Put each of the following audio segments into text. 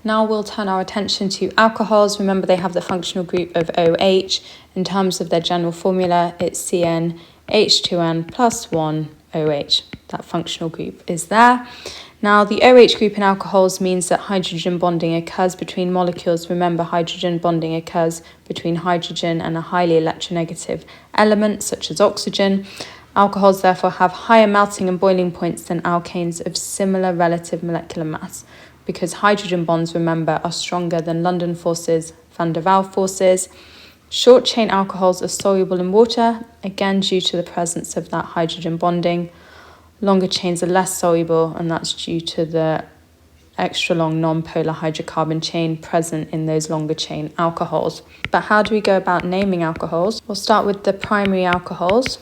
Now we'll turn our attention to alcohols. Remember, they have the functional group of OH. In terms of their general formula, it's CnH2n plus 1 OH. That functional group is there. Now, the OH group in alcohols means that hydrogen bonding occurs between molecules. Remember, hydrogen bonding occurs between hydrogen and a highly electronegative element, such as oxygen. Alcohols therefore have higher melting and boiling points than alkanes of similar relative molecular mass, because hydrogen bonds, remember, are stronger than London forces, van der Waals forces. Short chain alcohols are soluble in water, again due to the presence of that hydrogen bonding. Longer chains are less soluble, and that's due to the extra long non-polar hydrocarbon chain present in those longer chain alcohols. But how do we go about naming alcohols? We'll start with the primary alcohols.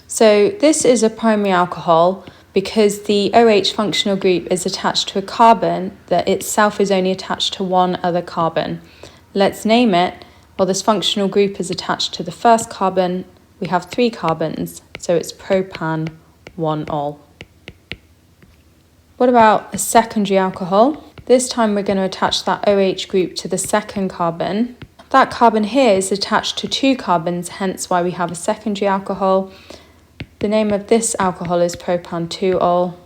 So this is a primary alcohol because the OH functional group is attached to a carbon that itself is only attached to one other carbon. Let's name it. Well, this functional group is attached to the first carbon. We have 3 carbons, so it's propan-1-ol. What about a secondary alcohol? This time we're going to attach that OH group to the second carbon. That carbon here is attached to 2 carbons, hence why we have a secondary alcohol. The name of this alcohol is propan-2-ol.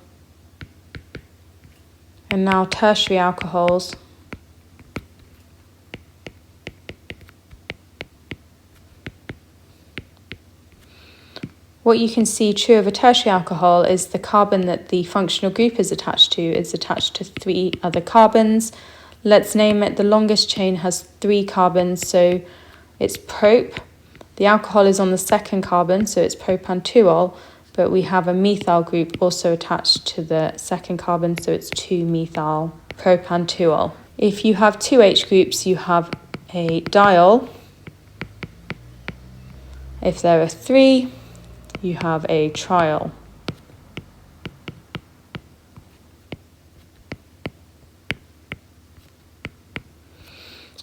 And now tertiary alcohols. What you can see true of a tertiary alcohol is the carbon that the functional group is attached to is attached to 3 other carbons. Let's name it. The longest chain has 3 carbons, so it's prop. The alcohol is on the second carbon, so it's propan-2-ol, but we have a methyl group also attached to the second carbon, so it's 2-methyl propan-2-ol. If you have 2 H groups, you have a diol. If there are 3, you have a triol.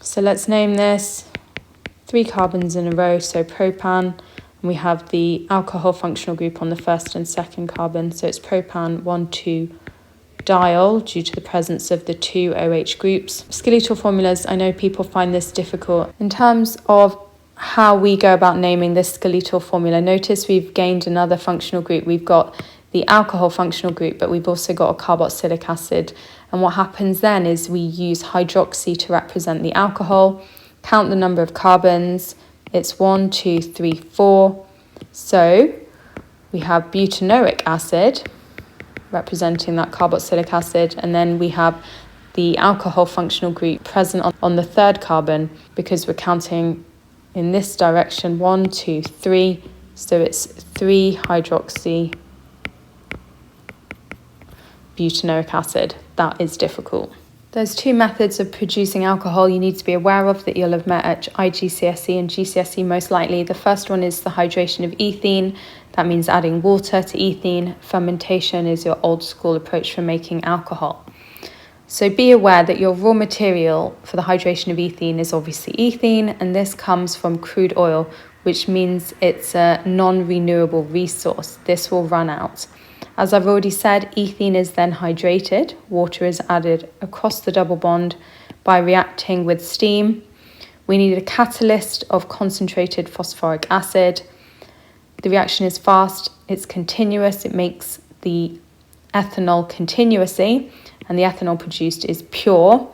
So let's name this. 3 carbons in a row, so propan, and we have the alcohol functional group on the first and second carbon, so it's propan-1,2-diol due to the presence of the 2 OH groups. Skeletal formulas, I know people find this difficult. In terms of how we go about naming this skeletal formula, notice we've gained another functional group. We've got the alcohol functional group, but we've also got a carboxylic acid. And what happens then is we use hydroxy to represent the alcohol. Count the number of carbons, it's 1, 2, 3, 4. So we have butanoic acid representing that carboxylic acid, and then we have the alcohol functional group present on the third carbon because we're counting in this direction 1, 2, 3. So it's 3-hydroxy butanoic acid. That is difficult. There's 2 methods of producing alcohol you need to be aware of that you'll have met at IGCSE and GCSE most likely. The first one is the hydration of ethene. That means adding water to ethene. Fermentation is your old school approach for making alcohol. So be aware that your raw material for the hydration of ethene is obviously ethene, and this comes from crude oil, which means it's a non-renewable resource. This will run out. As I've already said, ethene is then hydrated. Water is added across the double bond by reacting with steam. We need a catalyst of concentrated phosphoric acid. The reaction is fast, it's continuous, it makes the ethanol continuously, and the ethanol produced is pure.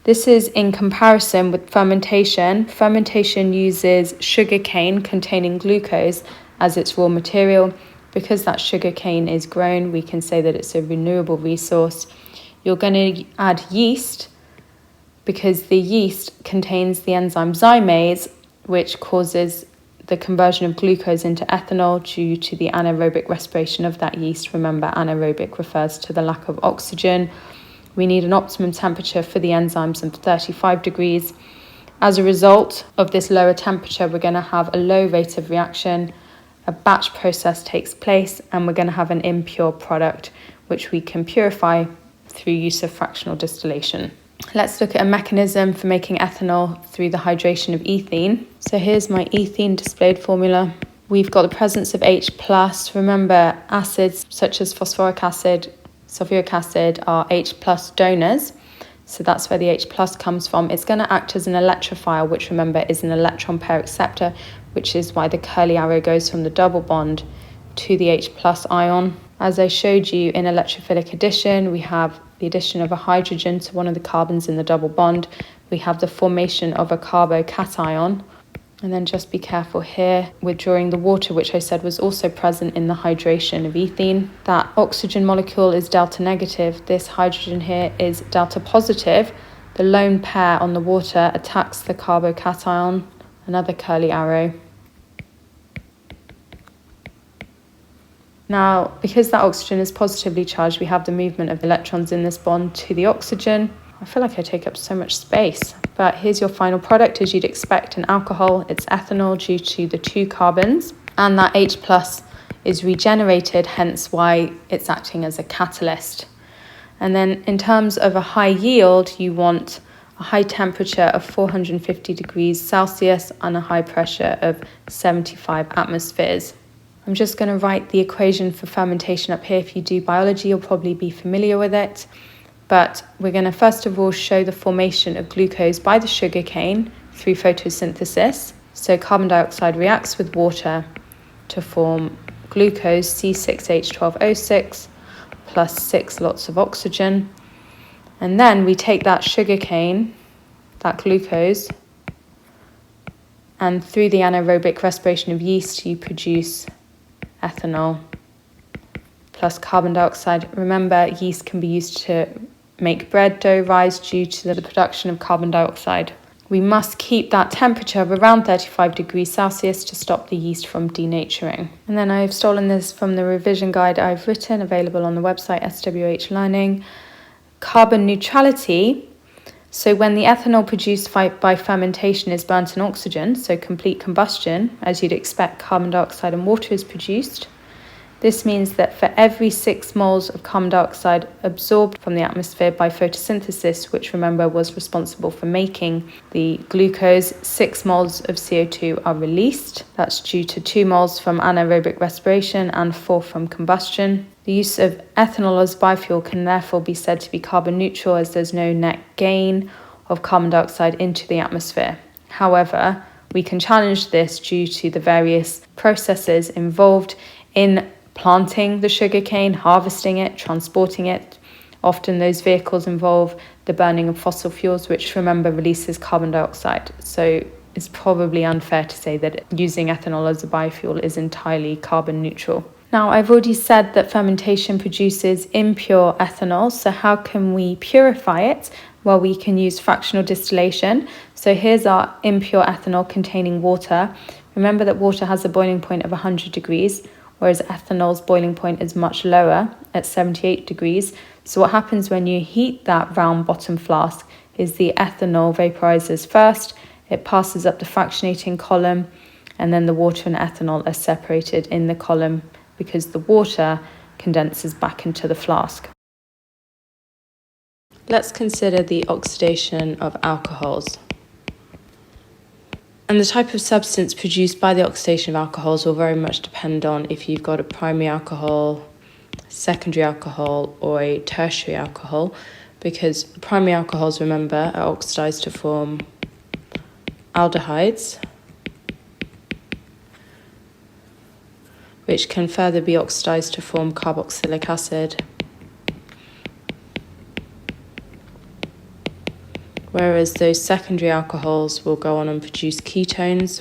This is in comparison with fermentation. Fermentation uses sugarcane containing glucose as its raw material. Because that sugarcane is grown, we can say that it's a renewable resource. You're going to add yeast because the yeast contains the enzyme zymase, which causes the conversion of glucose into ethanol due to the anaerobic respiration of that yeast. Remember, anaerobic refers to the lack of oxygen. We need an optimum temperature for the enzymes of 35 degrees. As a result of this lower temperature, we're going to have a low rate of reaction. A batch process takes place, and we're going to have an impure product, which we can purify through use of fractional distillation. Let's look at a mechanism for making ethanol through the hydration of ethene. So here's my ethene displayed formula. We've got the presence of H+. Remember, acids such as phosphoric acid, sulfuric acid are H+ donors. So that's where the H plus comes from. It's going to act as an electrophile, which remember is an electron pair acceptor, which is why the curly arrow goes from the double bond to the H plus ion. As I showed you in electrophilic addition, we have the addition of a hydrogen to one of the carbons in the double bond. We have the formation of a carbocation. And then just be careful here, withdrawing the water, which I said was also present in the hydration of ethene. That oxygen molecule is delta negative. This hydrogen here is delta positive. The lone pair on the water attacks the carbocation, another curly arrow. Now, because that oxygen is positively charged, we have the movement of electrons in this bond to the oxygen. I feel like I take up so much space, but here's your final product. As you'd expect in alcohol, it's ethanol due to the 2 carbons, and that H plus is regenerated, hence why it's acting as a catalyst. And then in terms of a high yield, you want a high temperature of 450 degrees Celsius and a high pressure of 75 atmospheres. I'm just going to write the equation for fermentation up here. If you do biology, you'll probably be familiar with it. But we're going to first of all show the formation of glucose by the sugar cane through photosynthesis. So carbon dioxide reacts with water to form glucose, C6H12O6, plus 6 lots of oxygen. And then we take that sugar cane, that glucose, and through the anaerobic respiration of yeast, you produce ethanol plus carbon dioxide. Remember, yeast can be used to make bread dough rise due to the production of carbon dioxide. We must keep that temperature of around 35 degrees Celsius to stop the yeast from denaturing. And then I've stolen this from the revision guide I've written, available on the website SwH Learning. Carbon neutrality. So when the ethanol produced by fermentation is burnt in oxygen, so complete combustion, as you'd expect, carbon dioxide and water is produced. This means that for every 6 moles of carbon dioxide absorbed from the atmosphere by photosynthesis, which remember was responsible for making the glucose, 6 moles of CO2 are released. That's due to 2 moles from anaerobic respiration and 4 from combustion. The use of ethanol as biofuel can therefore be said to be carbon neutral, as there's no net gain of carbon dioxide into the atmosphere. However, we can challenge this due to the various processes involved in planting the sugarcane, harvesting it, transporting it. Often those vehicles involve the burning of fossil fuels, which remember releases carbon dioxide. So it's probably unfair to say that using ethanol as a biofuel is entirely carbon neutral. Now, I've already said that fermentation produces impure ethanol. So how can we purify it? Well, we can use fractional distillation. So here's our impure ethanol containing water. Remember that water has a boiling point of 100 degrees. Whereas ethanol's boiling point is much lower at 78 degrees. So what happens when you heat that round bottom flask is the ethanol vaporizes first, it passes up the fractionating column, and then the water and ethanol are separated in the column because the water condenses back into the flask. Let's consider the oxidation of alcohols. And the type of substance produced by the oxidation of alcohols will very much depend on if you've got a primary alcohol, secondary alcohol, or a tertiary alcohol, because primary alcohols, remember, are oxidized to form aldehydes, which can further be oxidized to form carboxylic acid. Whereas those secondary alcohols will go on and produce ketones.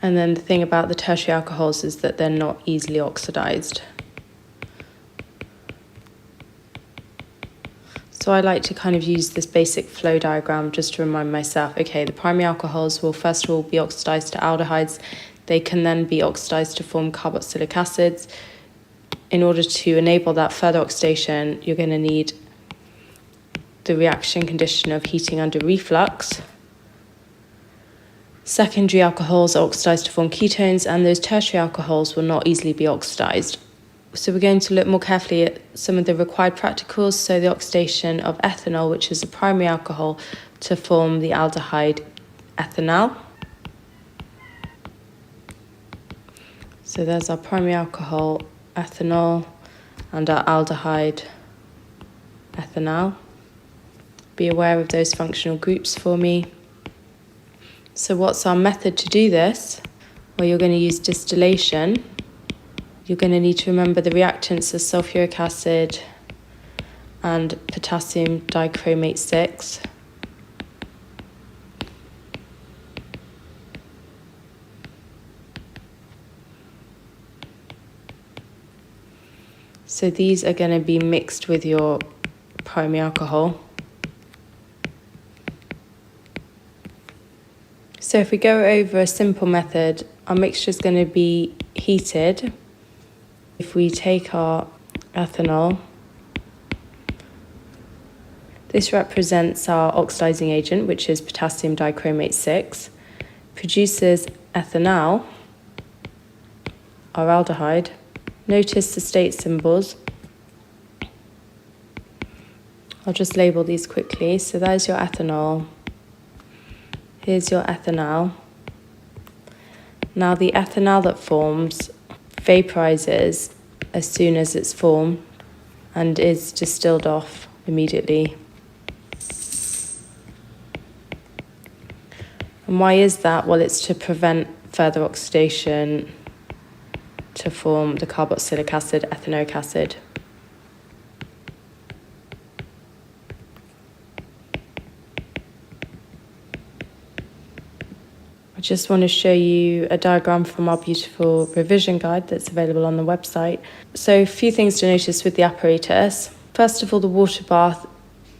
And then the thing about the tertiary alcohols is that they're not easily oxidized. So I like to kind of use this basic flow diagram just to remind myself, okay, the primary alcohols will first of all be oxidized to aldehydes. They can then be oxidized to form carboxylic acids. In order to enable that further oxidation, you're going to need the reaction condition of heating under reflux. Secondary alcohols are oxidized to form ketones, and those tertiary alcohols will not easily be oxidized. So we're going to look more carefully at some of the required practicals. So the oxidation of ethanol, which is a primary alcohol, to form the aldehyde ethanal. So there's our primary alcohol, ethanol, and our aldehyde, ethanal. Be aware of those functional groups for me. So what's our method to do this? Well, you're going to use distillation. You're going to need to remember the reactants are sulfuric acid and potassium dichromate 6. So these are going to be mixed with your primary alcohol. So if we go over a simple method, our mixture is going to be heated. If we take our ethanol, this represents our oxidizing agent, which is potassium dichromate 6, produces ethanal, our aldehyde. Notice the state symbols. I'll just label these quickly. So there's your ethanol. Here's your ethanal. Now the ethanal that forms vaporizes as soon as it's formed and is distilled off immediately. And why is that? Well, it's to prevent further oxidation to form the carboxylic acid, ethanoic acid. I just want to show you a diagram from our beautiful revision guide that's available on the website. So a few things to notice with the apparatus. First of all, the water bath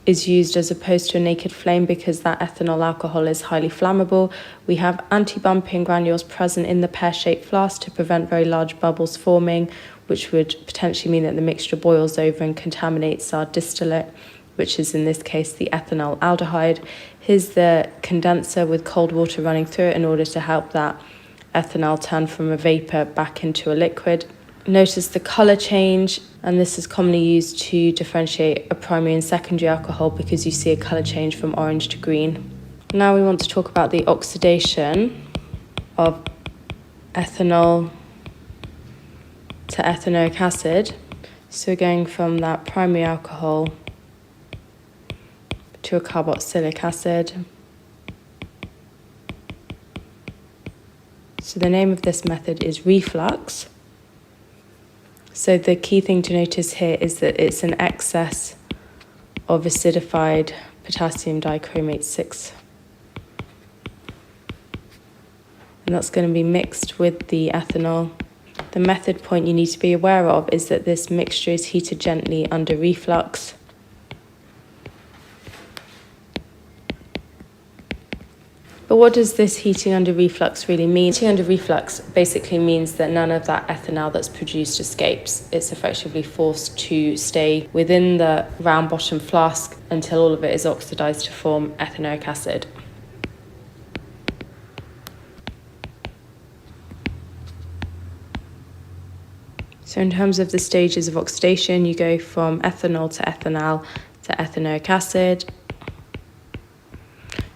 is used as opposed to a naked flame because that ethanol alcohol is highly flammable. We have anti-bumping granules present in the pear-shaped flask to prevent very large bubbles forming, which would potentially mean that the mixture boils over and contaminates our distillate, which is in this case the ethanol aldehyde. Here's the condenser with cold water running through it in order to help that ethanol turn from a vapor back into a liquid. Notice the colour change, and this is commonly used to differentiate a primary and secondary alcohol because you see a colour change from orange to green. Now we want to talk about the oxidation of ethanol to ethanoic acid. So going from that primary alcohol to a carboxylic acid. So the name of this method is reflux. So the key thing to notice here is that it's an excess of acidified potassium dichromate 6. And that's going to be mixed with the ethanol. The method point you need to be aware of is that this mixture is heated gently under reflux. But what does this heating under reflux really mean? Heating under reflux basically means that none of that ethanol that's produced escapes. It's effectively forced to stay within the round bottom flask until all of it is oxidized to form ethanoic acid. So in terms of the stages of oxidation, you go from ethanol to ethanal to ethanoic acid.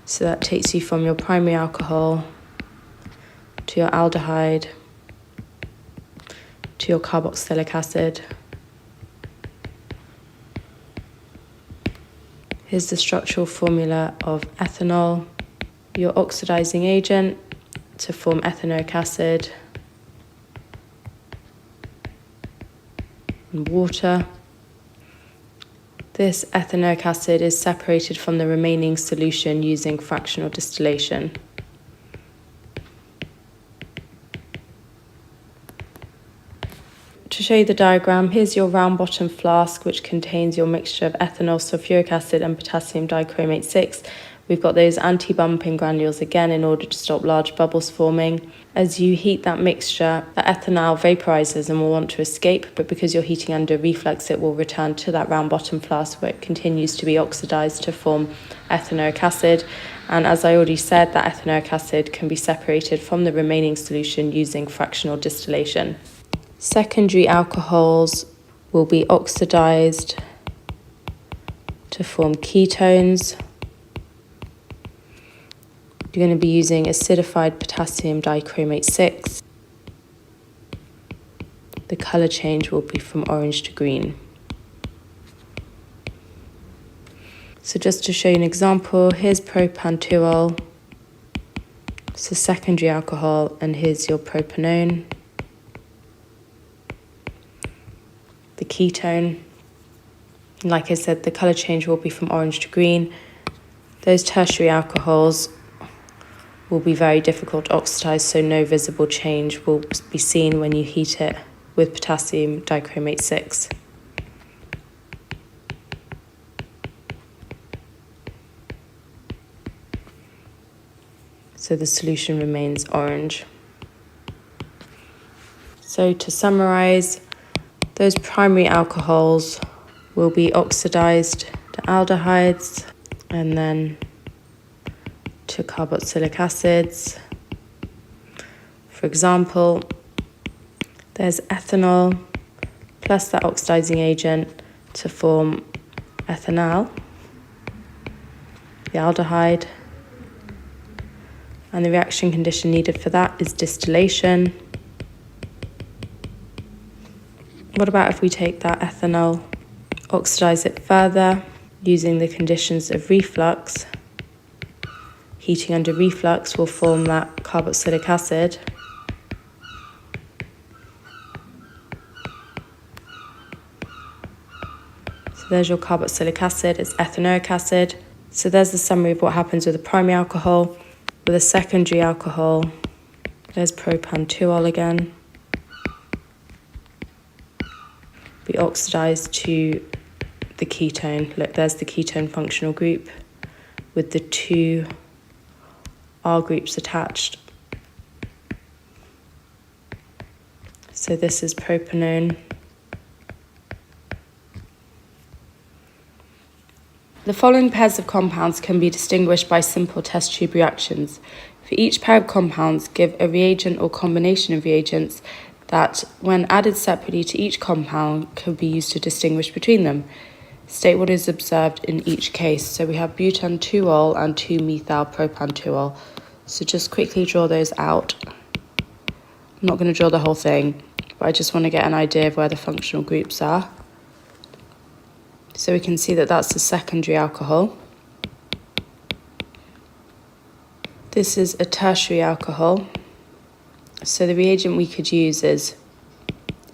So that takes you from your primary alcohol to your aldehyde to your carboxylic acid. Here's the structural formula of ethanol, your oxidizing agent to form ethanoic acid, and water. This ethanoic acid is separated from the remaining solution using fractional distillation. To show you the diagram, here's your round bottom flask which contains your mixture of ethanol, sulfuric acid and potassium dichromate 6. We've got those anti-bumping granules again in order to stop large bubbles forming. As you heat that mixture, the ethanol vaporizes and will want to escape, but because you're heating under reflux, it will return to that round bottom flask where it continues to be oxidized to form ethanoic acid. And as I already said, that ethanoic acid can be separated from the remaining solution using fractional distillation. Secondary alcohols will be oxidized to form ketones. You're going to be using acidified potassium dichromate 6. The colour change will be from orange to green. So just to show you an example, here's propantuol. It's a secondary alcohol, and here's your propanone, the ketone. And like I said, the colour change will be from orange to green. Those tertiary alcohols will be very difficult to oxidize, so no visible change will be seen when you heat it with potassium dichromate 6. So the solution remains orange. So to summarize, those primary alcohols will be oxidized to aldehydes and then to carboxylic acids. For example, there's ethanol plus that oxidizing agent to form ethanal, the aldehyde. And the reaction condition needed for that is distillation. What about if we take that ethanol, oxidize it further using the conditions of reflux? Heating under reflux will form that carboxylic acid. So there's your carboxylic acid, it's ethanoic acid. So there's the summary of what happens with a primary alcohol. With a secondary alcohol, there's propantuol again. We oxidize to the ketone. Look, there's the ketone functional group with the 2 R groups attached. So this is propanone. The following pairs of compounds can be distinguished by simple test tube reactions. For each pair of compounds, give a reagent or combination of reagents that, when added separately to each compound, can be used to distinguish between them. State what is observed in each case. So we have butantuol and 2-methyl-propantuol. So just quickly draw those out. I'm not going to draw the whole thing, but I just want to get an idea of where the functional groups are. So we can see that that's the secondary alcohol. This is a tertiary alcohol. So the reagent we could use is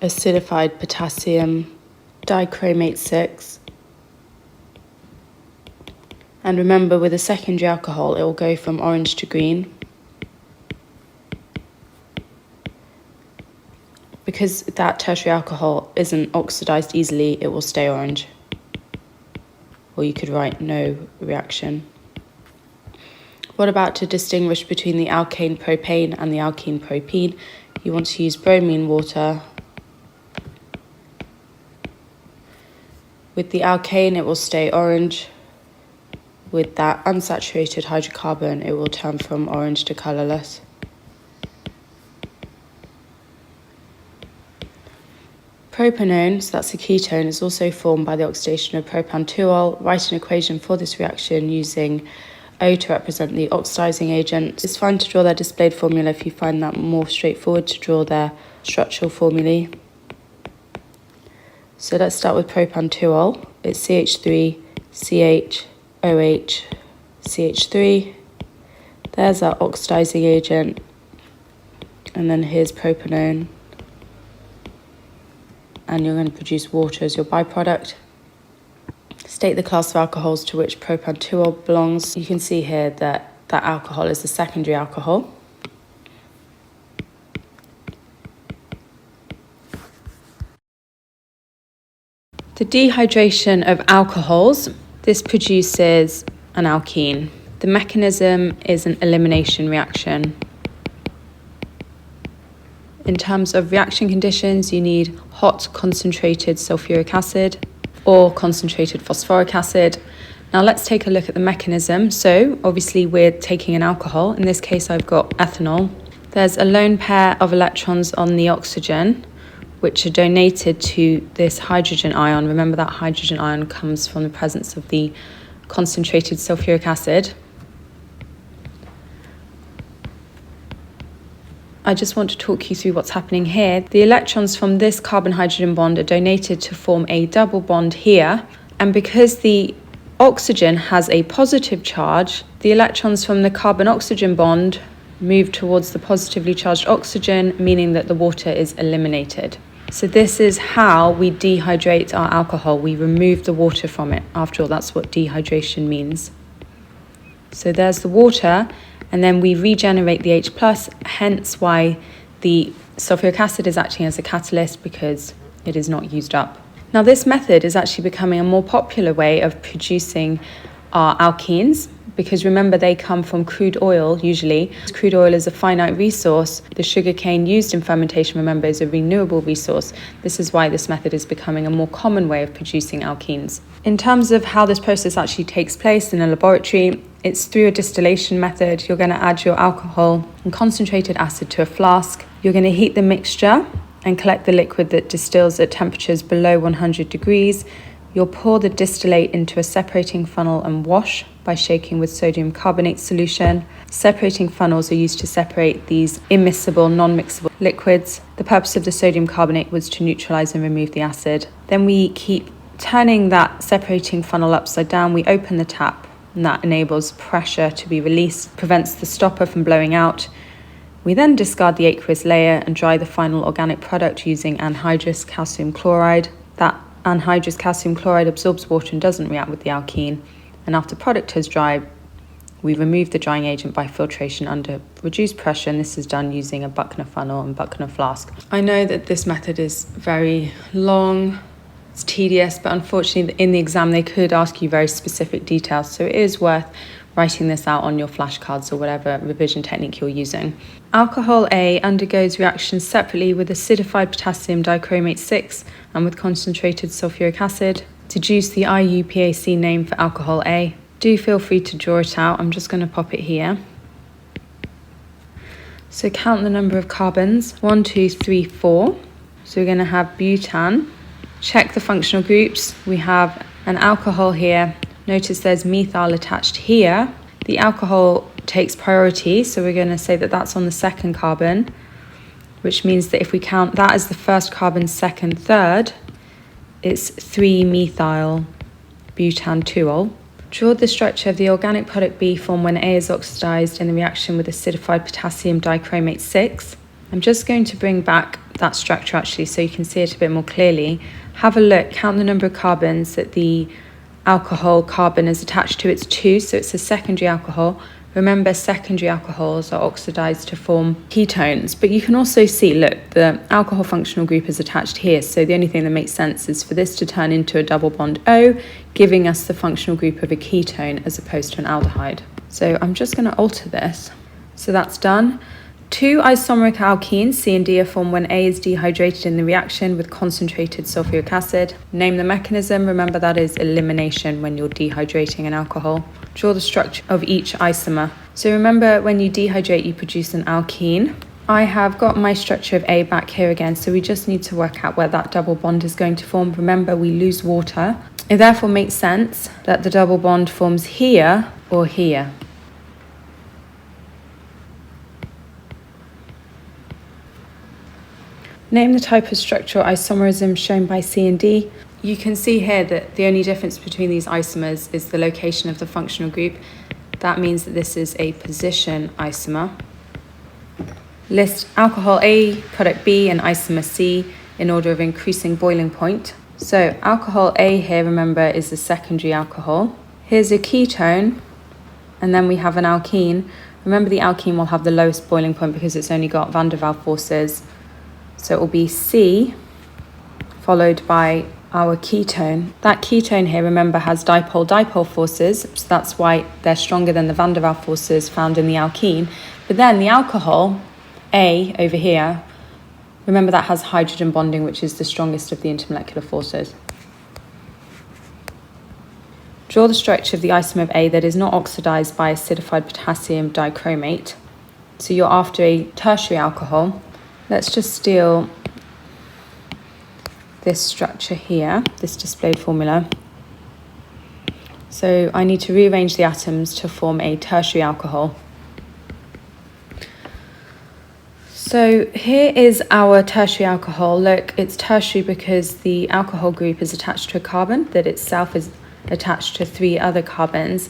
acidified potassium dichromate 6. And remember, with a secondary alcohol, it will go from orange to green. Because that tertiary alcohol isn't oxidized easily, it will stay orange. Or you could write no reaction. What about to distinguish between the alkane propane and the alkene propene? You want to use bromine water. With the alkane, it will stay orange. With that unsaturated hydrocarbon, it will turn from orange to colourless. Propanone, so that's a ketone, is also formed by the oxidation of propantuol. Write an equation for this reaction using O to represent the oxidizing agent. It's fine to draw their displayed formula if you find that more straightforward to draw their structural formulae. So let's start with propantuol. It's CH3, CH, OH, CH3. There's our oxidizing agent. And then here's propanone. And you're going to produce water as your byproduct. State the class of alcohols to which propantuol belongs. You can see here that that alcohol is the secondary alcohol. The dehydration of alcohols, this produces an alkene. The mechanism is an elimination reaction. In terms of reaction conditions, you need hot concentrated sulfuric acid or concentrated phosphoric acid. Now let's take a look at the mechanism. So obviously we're taking an alcohol. In this case, I've got ethanol. There's a lone pair of electrons on the oxygen, which are donated to this hydrogen ion. Remember that hydrogen ion comes from the presence of the concentrated sulfuric acid. I just want to talk you through what's happening here. The electrons from this carbon-hydrogen bond are donated to form a double bond here, and because the oxygen has a positive charge, the electrons from the carbon-oxygen bond move towards the positively charged oxygen, meaning that the water is eliminated. So this is how we dehydrate our alcohol. We remove the water from it. After all, that's what dehydration means. So there's the water, and then we regenerate the H+, hence why the sulfuric acid is acting as a catalyst, because it is not used up. Now this method is actually becoming a more popular way of producing our alkenes, because remember, they come from crude oil usually. Crude oil is a finite resource. The sugarcane used in fermentation, remember, is a renewable resource. This is why this method is becoming a more common way of producing alkenes. In terms of how this process actually takes place in a laboratory, it's through a distillation method. You're going to add your alcohol and concentrated acid to a flask. You're going to heat the mixture and collect the liquid that distills at temperatures below 100 degrees. You'll pour the distillate into a separating funnel and wash by shaking with sodium carbonate solution. Separating funnels are used to separate these immiscible, non-mixable liquids. The purpose of the sodium carbonate was to neutralize and remove the acid. Then we keep turning that separating funnel upside down. We open the tap, and that enables pressure to be released, prevents the stopper from blowing out. We then discard the aqueous layer and dry the final organic product using anhydrous calcium chloride. That anhydrous calcium chloride absorbs water and doesn't react with the alkene. And after product has dried, we remove the drying agent by filtration under reduced pressure, and this is done using a Buckner funnel and Buckner flask. I know that this method is very long, it's tedious, but unfortunately in the exam they could ask you very specific details, so it is worth writing this out on your flashcards or whatever revision technique you're using. Alcohol A undergoes reactions separately with acidified potassium dichromate 6 and with concentrated sulfuric acid to produce the IUPAC name for alcohol A. Do feel free to draw it out. I'm just going to pop it here. So count the number of carbons. 1, 2, 3, 4. So we're going to have butane. Check the functional groups. We have an alcohol here. Notice there's methyl attached here. The alcohol takes priority, so we're going to say that that's on the second carbon, which means that if we count that as the first carbon, second, third, it's 3-methyl butanol. Draw the structure of the organic product B formed when A is oxidized in the reaction with acidified potassium dichromate 6. I'm just going to bring back that structure actually so you can see it a bit more clearly. Have a look, count the number of carbons that the alcohol carbon is attached to. It's 2, so it's a secondary alcohol. Remember, secondary alcohols are oxidized to form ketones, but you can also see, look, the alcohol functional group is attached here, so the only thing that makes sense is for this to turn into a double bond O, giving us the functional group of a ketone as opposed to an aldehyde. So I'm just going to alter this. So that's done. 2 isomeric alkenes, C and D, are formed when A is dehydrated in the reaction with concentrated sulfuric acid. Name the mechanism. Remember, that is elimination when you're dehydrating an alcohol. Draw the structure of each isomer. So remember, when you dehydrate, you produce an alkene. I have got my structure of A back here again, so we just need to work out where that double bond is going to form. Remember, we lose water. It therefore makes sense that the double bond forms here or here. Name the type of structural isomerism shown by C and D. You can see here that the only difference between these isomers is the location of the functional group. That means that this is a position isomer. List alcohol A, product B, and isomer C in order of increasing boiling point. So alcohol A here, remember, is the secondary alcohol. Here's a ketone, and then we have an alkene. Remember, the alkene will have the lowest boiling point because it's only got van der Waals forces. So it will be C followed by our ketone. That ketone here, remember, has dipole-dipole forces, so that's why they're stronger than the van der Waals forces found in the alkene. But then the alcohol, A, over here, remember that has hydrogen bonding, which is the strongest of the intermolecular forces. Draw the structure of the isomer of A that is not oxidized by acidified potassium dichromate. So you're after a tertiary alcohol. Let's just steal this structure here, this displayed formula. So I need to rearrange the atoms to form a tertiary alcohol. So here is our tertiary alcohol. Look, it's tertiary because the alcohol group is attached to a carbon that itself is attached to 3 other carbons.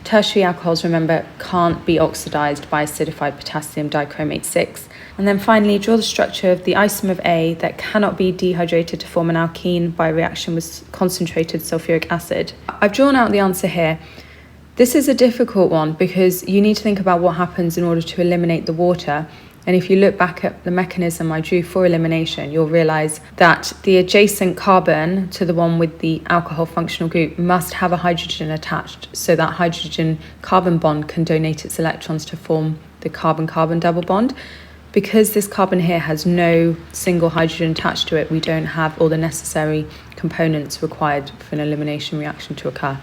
Tertiary alcohols, remember, can't be oxidized by acidified potassium dichromate 6. And then finally, draw the structure of the isomer of A that cannot be dehydrated to form an alkene by reaction with concentrated sulfuric acid. I've drawn out the answer here. This is a difficult one because you need to think about what happens in order to eliminate the water. And if you look back at the mechanism I drew for elimination, you'll realise that the adjacent carbon to the one with the alcohol functional group must have a hydrogen attached, so that hydrogen-carbon bond can donate its electrons to form the carbon-carbon double bond. Because this carbon here has no single hydrogen attached to it, we don't have all the necessary components required for an elimination reaction to occur.